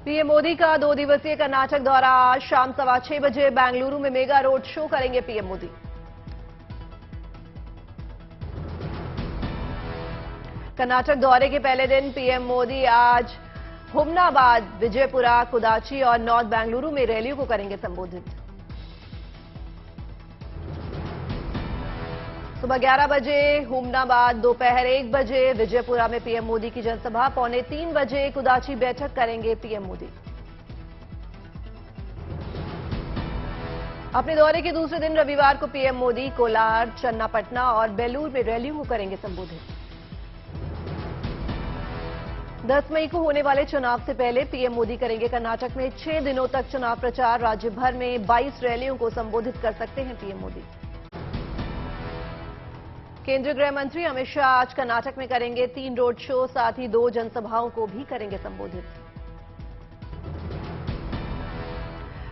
PM Modi का 2 दिवसीय कर्नाटक दौरा आज शाम 6:15 बजे बेंगलुरु में मेगा रोड शो करेंगे पीएम मोदी। कर्नाटक दौरे के पहले दिन पीएम मोदी आज हुमनाबाद, विजयपुरा, कुदाची और नॉर्थ बेंगलुरु में रैलियों को करेंगे संबोधित। सुबह 11 बजे हुमनाबाद, दोपहर 1 बजे विजयपुरा में पीएम मोदी की जनसभा, पौने 3 बजे कुदाची बैठक करेंगे पीएम मोदी। अपने दौरे के दूसरे दिन रविवार को पीएम मोदी कोलार, चन्नापटना और बेलूर में रैलियों को करेंगे संबोधित। 10 मई को होने वाले चुनाव से पहले पीएम मोदी करेंगे कर्नाटक में 6 दिनों तक चुनाव प्रचार। राज्य भर में 22 रैलियों को संबोधित कर सकते हैं पीएम मोदी। केंद्रीय गृह मंत्री अमित शाह आज कर्नाटक में करेंगे 3 रोड शो, साथ ही 2 जनसभाओं को भी करेंगे संबोधित।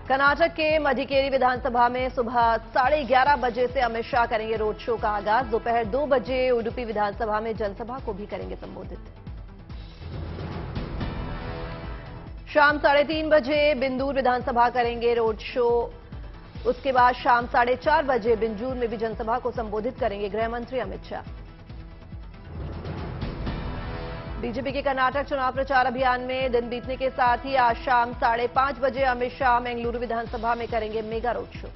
कर्नाटक के मधिकेरी विधानसभा में सुबह 11:30 बजे से अमित शाह करेंगे रोड शो का आगाज। दोपहर 2 बजे उडुपी विधानसभा में जनसभा को भी करेंगे संबोधित। शाम 3:30 बजे बिंदूर विधानसभा करेंगे रोड शो। उसके बाद शाम 4:30 बजे बिंजूर में भी जनसभा को संबोधित करेंगे गृह मंत्री अमित शाह। बीजेपी के कर्नाटक चुनाव प्रचार अभियान में दिन बीतने के साथ ही आज शाम 5:30 बजे अमित शाह बेंगलुरु विधानसभा में करेंगे मेगा रोड शो।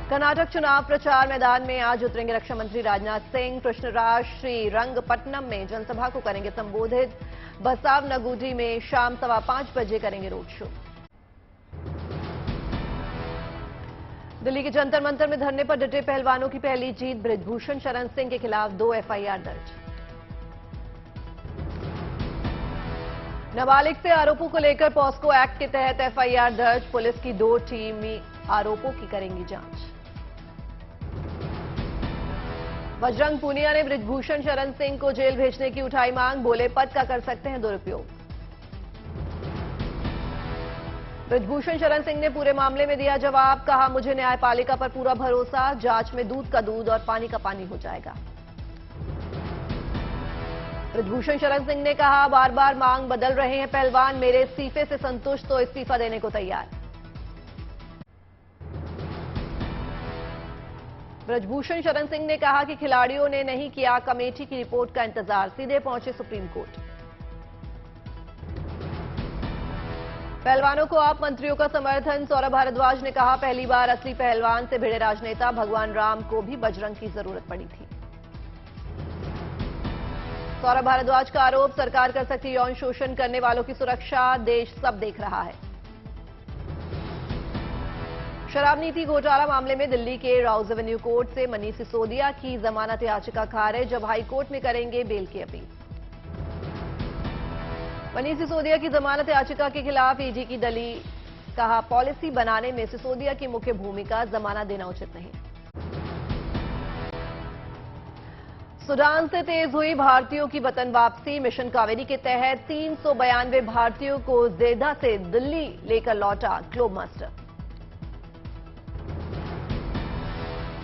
कर्नाटक चुनाव प्रचार मैदान में आज उतरेंगे रक्षा मंत्री राजनाथ सिंह। कृष्णराज श्रीरंगपट्टनम में जनसभा को करेंगे संबोधित। बसावनगुडी में शाम 5:15 बजे करेंगे रोड शो। दिल्ली के जंतर मंतर में धरने पर डटे पहलवानों की पहली जीत। बृजभूषण शरण सिंह के खिलाफ 2 एफआईआर दर्ज। नाबालिग से आरोपों को लेकर पॉस्को एक्ट के तहत एफआईआर दर्ज। पुलिस की 2 टीमें आरोपों की करेंगी जांच। बजरंग पूनिया ने बृजभूषण शरण सिंह को जेल भेजने की उठाई मांग। बोले पद का कर सकते हैं दुरुपयोग। बृजभूषण शरण सिंह ने पूरे मामले में दिया जवाब। कहा, मुझे न्यायपालिका पर पूरा भरोसा। जांच में दूध का दूध और पानी का पानी हो जाएगा। बृजभूषण शरण सिंह ने कहा, बार बार मांग बदल रहे हैं पहलवान। मेरे इस्तीफे से संतुष्ट तो इस्तीफा देने को तैयार। बृजभूषण शरण सिंह ने कहा कि खिलाड़ियों ने नहीं किया कमेटी की रिपोर्ट का इंतजार, सीधे पहुंचे सुप्रीम कोर्ट। पहलवानों को आप मंत्रियों का समर्थन। सौरभ भारद्वाज ने कहा, पहली बार असली पहलवान से भिड़े राजनेता। भगवान राम को भी बजरंग की जरूरत पड़ी थी। सौरभ भारद्वाज का आरोप, सरकार कर सकती यौन शोषण करने वालों की सुरक्षा। देश सब देख रहा है। शराब नीति घोटाला मामले में दिल्ली के राउज एवेन्यू कोर्ट से मनीष सिसोदिया की जमानत याचिका खारिज। अब हाई कोर्ट में करेंगे बेल की अपील। मनीष सिसोदिया की जमानत याचिका के खिलाफ ईडी की दलील। कहा, पॉलिसी बनाने में सिसोदिया की मुख्य भूमिका, जमानत देना उचित नहीं। सूडान से तेज हुई भारतीयों की वतन वापसी। मिशन कावेरी के तहत 392 भारतीयों को जेद्दा से दिल्ली लेकर लौटा ग्लोब मास्टर।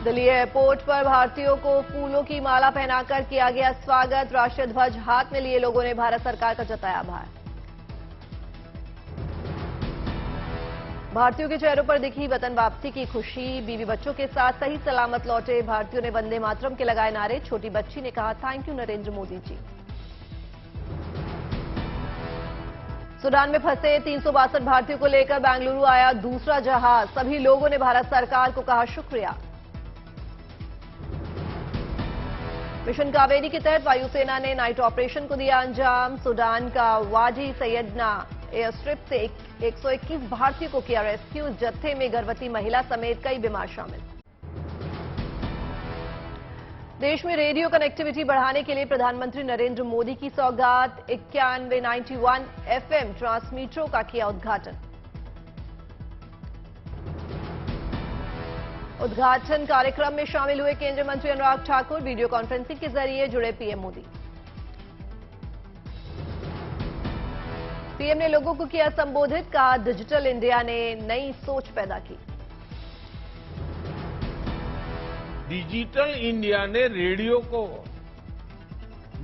दिल्ली एयरपोर्ट पर भारतीयों को फूलों की माला पहनाकर किया गया स्वागत। राष्ट्रीय ध्वज हाथ में लिए लोगों ने भारत सरकार का जताया आभार। भारतीयों के चेहरों पर दिखी वतन वापसी की खुशी। बीवी बच्चों के साथ सही सलामत लौटे भारतीयों ने वंदे मातरम के लगाए नारे। छोटी बच्ची ने कहा, thank you Narendra Modi ji. Sudan में फंसे 362 भारतीयों को लेकर बेंगलुरु आया दूसरा जहाज। सभी लोगों ने भारत सरकार को कहा शुक्रिया। मिशन कावेरी के तहत वायुसेना ने नाइट ऑपरेशन को दिया अंजाम। सूडान का वाडी सैयदना एयर स्ट्रिप से 121 भारतीयों को किया रेस्क्यू। जत्थे में गर्भवती महिला समेत कई बीमार शामिल। देश में रेडियो कनेक्टिविटी बढ़ाने के लिए प्रधानमंत्री नरेंद्र मोदी की सौगात। 91 FM ट्रांसमीटरों का किया उद्घाटन। उद्घाटन कार्यक्रम में शामिल हुए केंद्रीय मंत्री अनुराग ठाकुर। वीडियो कॉन्फ्रेंसिंग के जरिए जुड़े पीएम मोदी। पीएम ने लोगों को किया संबोधित। कहा, डिजिटल इंडिया ने नई सोच पैदा की। डिजिटल इंडिया ने रेडियो को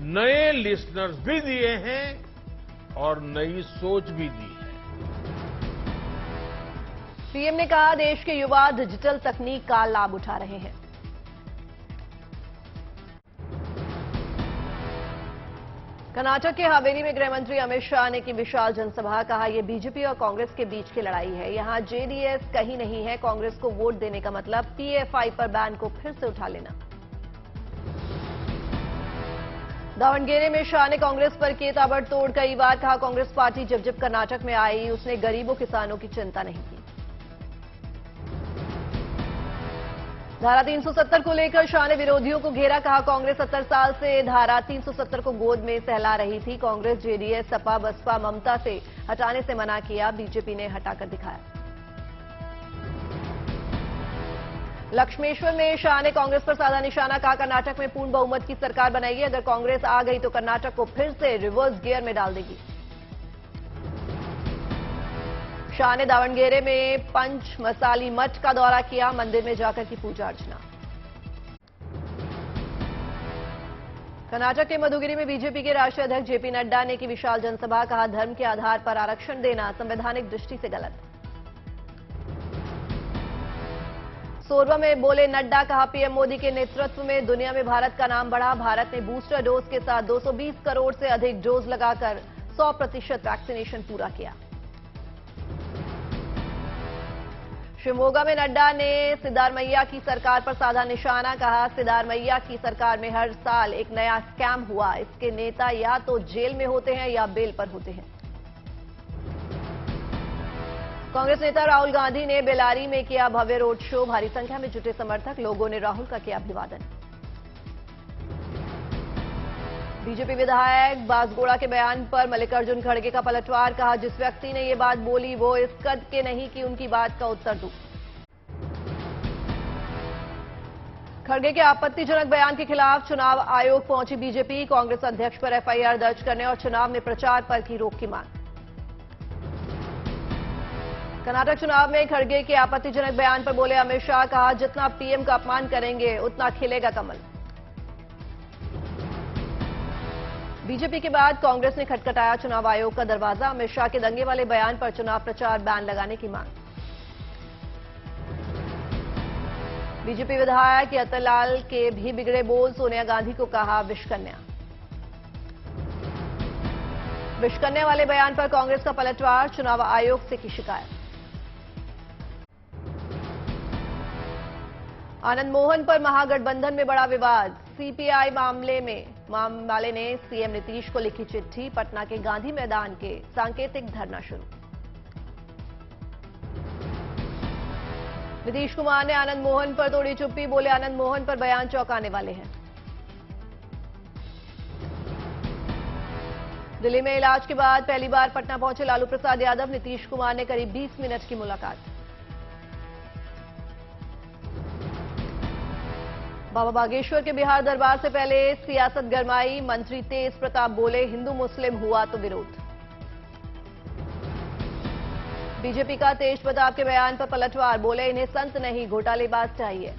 नए लिसनर्स भी दिए हैं और नई सोच भी दी है। सीएम ने कहा, देश के युवा डिजिटल तकनीक का लाभ उठा रहे हैं। कर्नाटक के हवेली में गृह मंत्री अमित शाह ने की विशाल जनसभा। कहा, यह बीजेपी और कांग्रेस के बीच की लड़ाई है। यहां जेडीएस कहीं नहीं है। कांग्रेस को वोट देने का मतलब पीएफआई पर बैन को फिर से उठा लेना। दावणगेरे में शाह ने कांग्रेस पर किए ताबड़तोड़। कई बार कहा, कांग्रेस पार्टी जब जब कर्नाटक में आई उसने गरीबों किसानों की चिंता नहीं की। धारा 370 को लेकर शाह ने विरोधियों को घेरा। कहा, कांग्रेस 70 साल से धारा 370 को गोद में सहला रही थी। कांग्रेस, जेडीएस, सपा, बसपा ममता से हटाने से मना किया। बीजेपी ने हटाकर दिखाया। लक्ष्मेश्वर में शाह ने कांग्रेस पर साधा निशाना। कहा, कर्नाटक में पूर्ण बहुमत की सरकार बनाएगी। अगर कांग्रेस आ गई तो कर्नाटक को फिर से रिवर्स गियर में डाल देगी। शाह ने दावणगेरे में पंच मसाली मठ का दौरा किया। मंदिर में जाकर की पूजा अर्चना। कर्नाटक के मधुगिरी में बीजेपी के राष्ट्रीय अध्यक्ष जेपी नड्डा ने की विशाल जनसभा। कहा, धर्म के आधार पर आरक्षण देना संवैधानिक दृष्टि से गलत। सोरवा में बोले नड्डा। कहा, पीएम मोदी के नेतृत्व में दुनिया में भारत का नाम बढ़ा। भारत ने बूस्टर डोज के साथ 220 करोड़ से अधिक डोज लगाकर 100% वैक्सीनेशन पूरा किया। शिवमोगा में नड्डा ने सिद्धारमैया की सरकार पर साधा निशाना। कहा, सिद्धारमैया की सरकार में हर साल एक नया स्कैम हुआ। इसके नेता या तो जेल में होते हैं या बेल पर होते हैं। कांग्रेस नेता राहुल गांधी ने बेलारी में किया भव्य रोड शो। भारी संख्या में जुटे समर्थक लोगों ने राहुल का किया अभिवादन। बीजेपी विधायक बासगोड़ा के बयान पर मल्लिकार्जुन खड़गे का पलटवार। कहा, जिस व्यक्ति ने ये बात बोली वो इस कद के नहीं कि उनकी बात का उत्तर दूं। खड़गे के आपत्तिजनक बयान के खिलाफ चुनाव आयोग पहुंची बीजेपी। कांग्रेस अध्यक्ष पर एफआईआर दर्ज करने और चुनाव में प्रचार पर की रोक की मांग। कर्नाटक चुनाव में खड़गे के आपत्तिजनक बयान पर बोले अमित शाह। कहा, जितना पीएम का अपमान करेंगे उतना खिलेगा कमल। बीजेपी के बाद कांग्रेस ने खटखटाया चुनाव आयोग का दरवाजा। अमित शाह के दंगे वाले बयान पर चुनाव प्रचार बैन लगाने की मांग। बीजेपी विधायक यतनलाल के भी बिगड़े बोल। सोनिया गांधी को कहा विषकन्या। विषकन्या वाले बयान पर कांग्रेस का पलटवार। चुनाव आयोग से की शिकायत। आनंद मोहन पर महागठबंधन में बड़ा विवाद। सीपीआई मामले ने सीएम नीतीश को लिखी चिट्ठी। पटना के गांधी मैदान के सांकेतिक धरना शुरू। नीतीश कुमार ने आनंद मोहन पर तोड़ी चुप्पी। बोले, आनंद मोहन पर बयान चौंकाने वाले हैं। दिल्ली में इलाज के बाद पहली बार पटना पहुंचे लालू प्रसाद यादव। नीतीश कुमार ने करीब 20 मिनट की मुलाकात। बाबा बागेश्वर के बिहार दरबार से पहले सियासत गरमाई। मंत्री तेज प्रताप बोले, हिंदू मुस्लिम हुआ तो विरोध। बीजेपी का तेज प्रताप के बयान पर पलटवार। बोले, इन्हें संत नहीं घोटालेबाज चाहिए।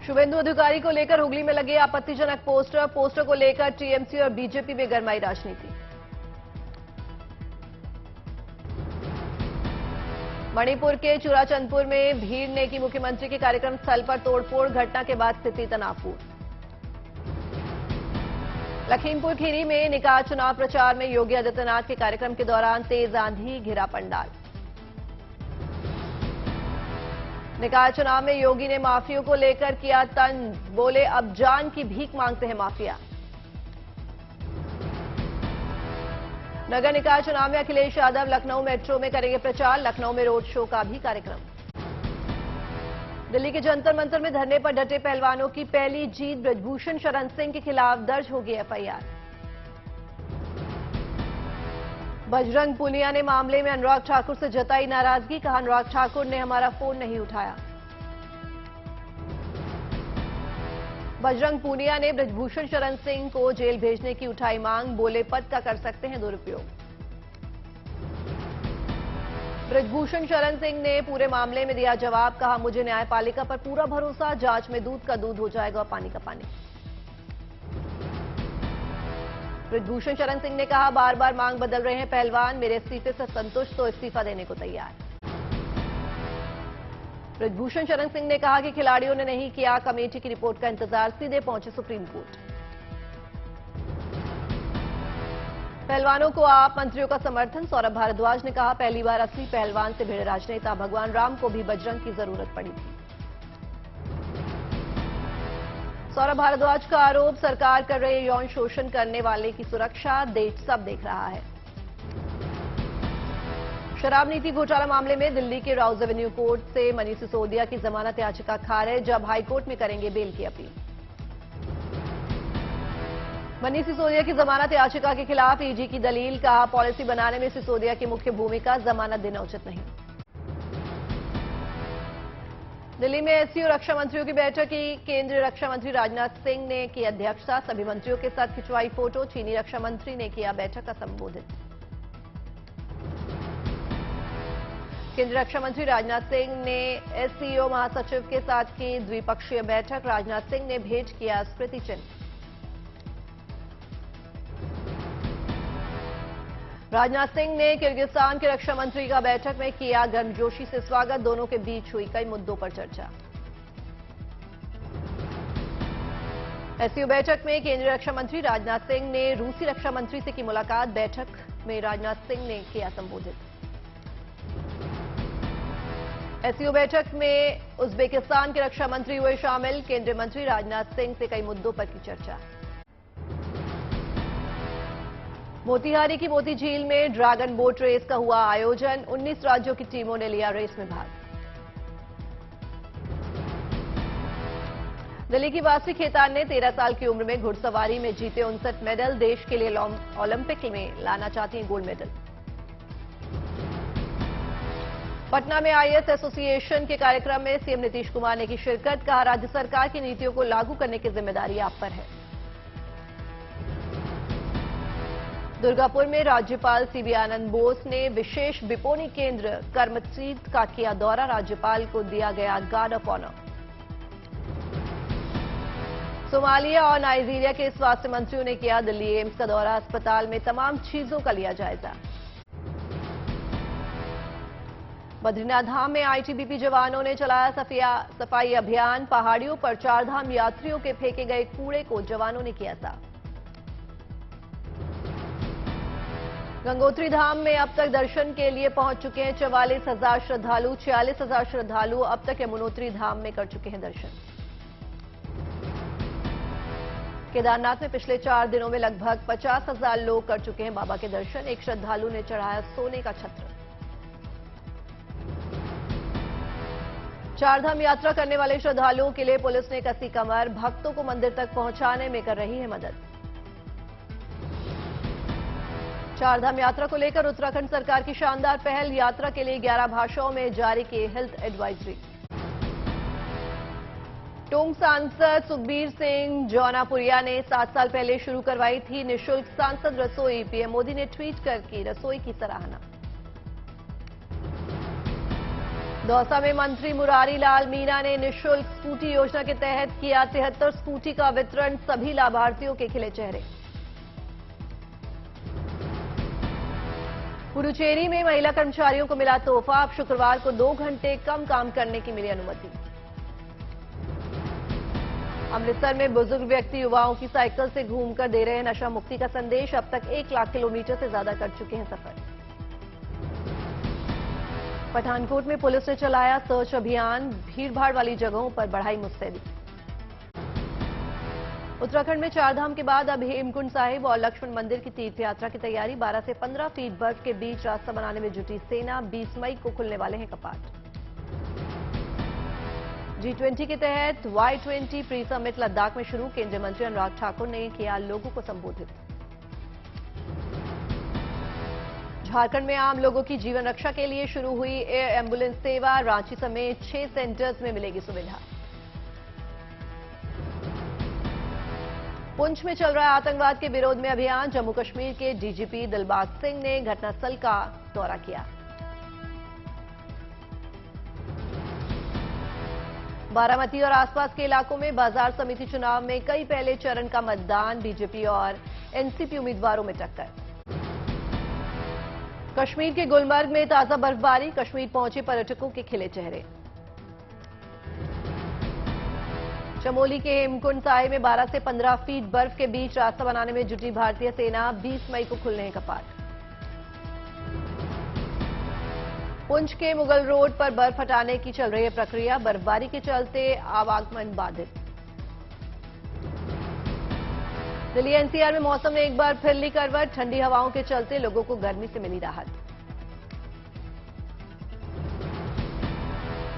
शुभेंदु अधिकारी को लेकर हुगली में लगे आपत्तिजनक पोस्टर को लेकर टीएमसी और बीजेपी में गरमाई राजनीति। मणिपुर के चुराचंदपुर में भीड़ ने की मुख्यमंत्री के कार्यक्रम स्थल पर तोड़फोड़। घटना के बाद स्थिति तनावपूर्ण। लखीमपुर खीरी में निकाय चुनाव प्रचार में योगी आदित्यनाथ के कार्यक्रम के दौरान तेज आंधी, घिरा पंडाल। निकाय चुनाव में योगी ने माफियों को लेकर किया तंज। बोले, अब जान की भीख मांगते हैं माफिया। नगर निकाय चुनाव में अखिलेश यादव लखनऊ मेट्रो में करेंगे प्रचार। लखनऊ में रोड शो का भी कार्यक्रम। दिल्ली के जंतर मंतर में धरने पर डटे पहलवानों की पहली जीत। ब्रजभूषण शरण सिंह के खिलाफ दर्ज होगी एफआईआर। बजरंग पुनिया ने मामले में अनुराग ठाकुर से जताई नाराजगी। कहा, अनुराग ठाकुर ने हमारा फोन नहीं उठाया। बजरंग पूनिया ने ब्रजभूषण शरण सिंह को जेल भेजने की उठाई मांग। बोले, पद का कर सकते हैं दुरुपयोग। ब्रजभूषण शरण सिंह ने पूरे मामले में दिया जवाब। कहा, मुझे न्यायपालिका पर पूरा भरोसा। जांच में दूध का दूध हो जाएगा और पानी का पानी। ब्रजभूषण शरण सिंह ने कहा, बार बार मांग बदल रहे हैं पहलवान, मेरे इस्तीफे से संतुष्ट तो इस्तीफा देने को तैयार। ब्रजभूषण शरण सिंह ने कहा कि खिलाड़ियों ने नहीं किया कमेटी की रिपोर्ट का इंतजार, सीधे पहुंचे सुप्रीम कोर्ट। पहलवानों को आप मंत्रियों का समर्थन, सौरभ भारद्वाज ने कहा, पहली बार असली पहलवान से भिड़े राजनेता, भगवान राम को भी बजरंग की जरूरत पड़ी थी। सौरभ भारद्वाज का आरोप, सरकार कर रही यौन शोषण करने वाले की सुरक्षा देश सब देख रहा है। शराब नीति घोटाला मामले में दिल्ली के राउज एवेन्यू कोर्ट से मनीष सिसोदिया की जमानत याचिका खारिज, अब हाईकोर्ट में करेंगे बेल की अपील। मनीष सिसोदिया की जमानत याचिका के खिलाफ ईडी की दलील, कहा, पॉलिसी बनाने में सिसोदिया की मुख्य भूमिका, जमानत देना उचित नहीं। दिल्ली में एससीओ रक्षा मंत्रियों की बैठक की केंद्रीय रक्षा मंत्री राजनाथ सिंह ने की अध्यक्षता, सभी मंत्रियों के साथ खिंचवाई फोटो, चीनी रक्षा मंत्री ने किया बैठक का संबोधित। केंद्रीय रक्षा मंत्री राजनाथ सिंह ने एससीओ महासचिव के साथ की द्विपक्षीय बैठक, राजनाथ सिंह ने भेंट किया स्मृति चिन्ह। राजनाथ सिंह ने किर्गिस्तान के रक्षा मंत्री का बैठक में किया गर्मजोशी से स्वागत, दोनों के बीच हुई कई मुद्दों पर चर्चा। एससीओ बैठक में केंद्रीय रक्षा मंत्री राजनाथ सिंह ने रूसी रक्षा मंत्री से की मुलाकात, बैठक में राजनाथ सिंह ने किया संबोधित। एससीओ बैठक में उज्बेकिस्तान के रक्षा मंत्री हुए शामिल, केंद्रीय मंत्री राजनाथ सिंह से कई मुद्दों पर की चर्चा। मोतिहारी की मोती झील में ड्रैगन बोट रेस का हुआ आयोजन, 19 राज्यों की टीमों ने लिया रेस में भाग। दिल्ली की वासी खेतान ने 13 साल की उम्र में घुड़सवारी में जीते 59 मेडल, देश के लिए ओलंपिक में लाना चाहती हैं गोल्ड मेडल। पटना में आईएएस एसोसिएशन के कार्यक्रम में सीएम नीतीश कुमार ने की शिरकत, कहा, राज्य सरकार की नीतियों को लागू करने की जिम्मेदारी आप पर है। दुर्गापुर में राज्यपाल सीबी आनंद बोस ने विशेष बिपोनी केंद्र कर्मजीत का किया दौरा, राज्यपाल को दिया गया गार्ड ऑफ ऑनर। सोमालिया और नाइजीरिया के स्वास्थ्य मंत्रियों ने किया दिल्ली एम्स का दौरा, अस्पताल में तमाम चीजों का लिया जायजा। बद्रीनाथ धाम में आईटीबीपी जवानों ने चलाया सफाई अभियान, पहाड़ियों पर चारधाम यात्रियों के फेंके गए कूड़े को जवानों ने किया साफ। गंगोत्री धाम में अब तक दर्शन के लिए पहुंच चुके हैं 44,000 श्रद्धालु, 46,000 श्रद्धालु अब तक यमुनोत्री धाम में कर चुके हैं दर्शन। केदारनाथ में पिछले 4 दिनों में लगभग 50,000 लोग कर चुके हैं बाबा के दर्शन, एक श्रद्धालु ने चढ़ाया सोने का छत्र। चारधाम यात्रा करने वाले श्रद्धालुओं के लिए पुलिस ने कसी कमर, भक्तों को मंदिर तक पहुंचाने में कर रही है मदद। चारधाम यात्रा को लेकर उत्तराखंड सरकार की शानदार पहल, यात्रा के लिए 11 भाषाओं में जारी की हेल्थ एडवाइजरी। टोंक सांसद सुखबीर सिंह जौनापुरिया ने 7 साल पहले शुरू करवाई थी निःशुल्क सांसद रसोई, पीएम मोदी ने ट्वीट कर की रसोई की सराहना। दौसा में मंत्री मुरारी लाल मीणा ने निःशुल्क स्कूटी योजना के तहत किया 73 स्कूटी का वितरण, सभी लाभार्थियों के खिले चेहरे। पुडुचेरी में महिला कर्मचारियों को मिला तोहफा, अब शुक्रवार को 2 घंटे कम काम करने की मिली अनुमति। अमृतसर में बुजुर्ग व्यक्ति युवाओं की साइकिल से घूमकर दे रहे हैं नशा मुक्ति का संदेश, अब तक 1 लाख किलोमीटर से ज्यादा कर चुके हैं सफर। पठानकोट में पुलिस ने चलाया सर्च अभियान, भीड़भाड़ वाली जगहों पर बढ़ाई मुस्तैदी। उत्तराखंड में चारधाम के बाद अब हेमकुंड साहिब और लक्ष्मण मंदिर की तीर्थ यात्रा की तैयारी, 12 से 15 फीट बर्फ के बीच रास्ता बनाने में जुटी सेना, 20 मई को खुलने वाले हैं कपाट। G20 के तहत Y20 प्री समिट लद्दाख में शुरू, केंद्रीय मंत्री अनुराग ठाकुर ने किया लोगों को संबोधित। झारखंड में आम लोगों की जीवन रक्षा के लिए शुरू हुई एयर एम्बुलेंस सेवा, रांची समेत 6 सेंटर्स में मिलेगी सुविधा। पुंछ में चल रहा है आतंकवाद के विरोध में अभियान, जम्मू कश्मीर के डीजीपी दिलबाग सिंह ने घटनास्थल का दौरा किया। बारामती और आसपास के इलाकों में बाजार समिति चुनाव में कई पहले चरण का मतदान, बीजेपी और एनसीपी उम्मीदवारों में टक्कर। कश्मीर के गुलमर्ग में ताजा बर्फबारी, कश्मीर पहुंचे पर्यटकों के खिले चेहरे। चमोली के हेमकुंड साहिब में 12 से 15 फीट बर्फ के बीच रास्ता बनाने में जुटी भारतीय सेना, 20 मई को खुलने हैं कपाट। पुंछ के मुगल रोड पर बर्फ हटाने की चल रही है प्रक्रिया, बर्फबारी के चलते आवागमन बाधित। दिल्ली एनसीआर में मौसम ने एक बार फिर ली करवट, ठंडी हवाओं के चलते लोगों को गर्मी से मिली राहत।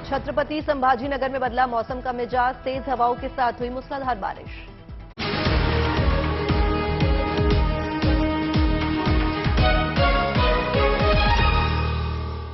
छत्रपति संभाजीनगर में बदला मौसम का मिजाज, तेज हवाओं के साथ हुई मूसलाधार बारिश।